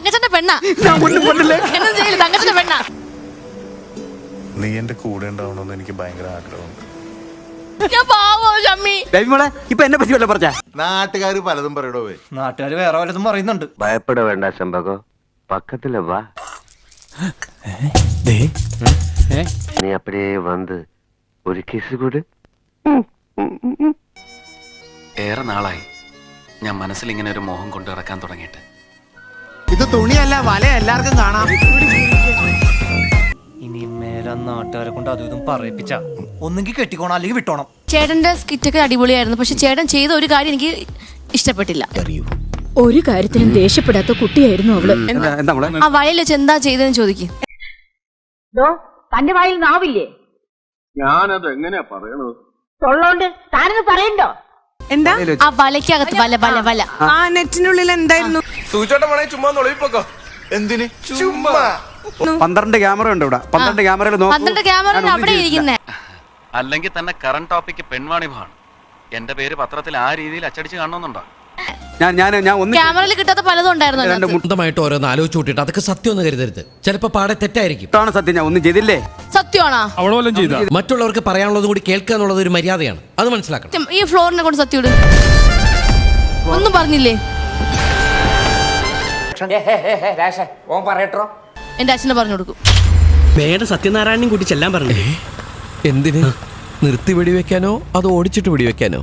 തങ്കച്ചന്റെ പെണ്ണാ. എന്നും ചെയ്യില്ല, തങ്കച്ചന്റെ പെണ്ണാ. നീ എന്റെ കൂടെ ഉണ്ടാവണമെന്ന് എനിക്ക് ഭയങ്കര ആഗ്രഹമുണ്ട്. ഞാൻ പാവോ ഷമ്മി. ഇപ്പൊ എന്നെ പറ്റി വല്ല പറഞ്ഞ നാട്ടുകാർ പലതും പറയടോ. നാട്ടുകാർ വേറെ വല്ലതും പറയുന്നുണ്ട്. ഭയപ്പെട വേണ്ട ശമ്പകോ, പക്കത്തില് വാ. നീ അപ്പടിയേ വന്ന് ഒരു കിസ് കൂടെ. ഏറെ നാളായി ഞാൻ മനസ്സിൽ ഇങ്ങനെ ഒരു മോഹം കൊണ്ടു നടക്കാൻ തുടങ്ങിയിട്ട്. ഇത് തുണിയല്ല, വല എല്ലാവർക്കും കാണാം. ഇനി മേലെ നാട്ടുകാരെ കൊണ്ട് അതും ഇതും പറയിപ്പിച്ച ഒന്നെങ്കിൽ കെട്ടിക്കോണം അല്ലെങ്കിൽ വിട്ടോണം. ചേട്ടന്റെ സ്കിറ്റൊക്കെ അടിപൊളിയായിരുന്നു. പക്ഷെ ചേട്ടൻ ചെയ്ത ഒരു കാര്യം എനിക്ക് ഇഷ്ടപ്പെട്ടില്ല. ഒരു കാര്യത്തിനും ദേഷ്യപ്പെടാത്ത കുട്ടിയായിരുന്നു അവള്. ആ വയലിൽ വെച്ച് എന്താ ചെയ്തതെന്ന് ചോദിക്കും. തന്റെ വായിൽ നാവില്ലേ? ഞാനത് എങ്ങനെയാ പറയണത്? തൊള്ളോണ്ട് താനത് പറയണ്ടോ? എന്താ ആ വലയ്ക്കകത്ത് വല വല വല ആ നെറ്റിനുള്ളിൽ എന്തായിരുന്നു? എന്തിന് ചുമ്മാ? 12 ക്യാമറ ഉണ്ട് ഇവിടെ. 12 ക്യാമറയിൽ 12 ക്യാമറ അവിടെ ഇരിക്കുന്നേ. അല്ലെങ്കിൽ തന്നെ കറന്റ് ടോപ്പിക്ക് പെൺവാണിഭമാണ്. എന്റെ പേര് പത്രത്തിൽ ആ രീതിയിൽ അച്ചടിച്ച് കാണണമെന്നുണ്ടോ? ക്യാമറയിൽ കിട്ടാത്ത പലതും ഉണ്ടായിരുന്നു. മുട്ടമായിട്ട് ഓരോന്ന് ആലോചിച്ച് കൂട്ടിയിട്ട് അതൊക്കെ സത്യം ഒന്ന് കരുതരുത്. ചിലപ്പോ പാടെ തെറ്റായിരിക്കും. സത്യം, ഞാൻ ഒന്നും ചെയ്തില്ലേ. സത്യമാണോ? മറ്റുള്ളവർക്ക് പറയാനുള്ളതും കൂടി കേൾക്കുക എന്നുള്ളത് ഒരു മര്യാദയാണ്, അത് മനസ്സിലാക്കണം. ഈ ഫ്ലോറിനെ കൊണ്ട് സത്യം ഇടും ഒന്നും പറഞ്ഞില്ലേ? എന്റെ അച്ഛനെ പറഞ്ഞു കൊടുക്കും. വേറെ സത്യനാരായണനും കൂട്ടി ചെല്ലാൻ പറഞ്ഞു. എന്തിന്? നിർത്തി വെടിവെക്കാനോ അതോ ഓടിച്ചിട്ട് വെടിവെക്കാനോ?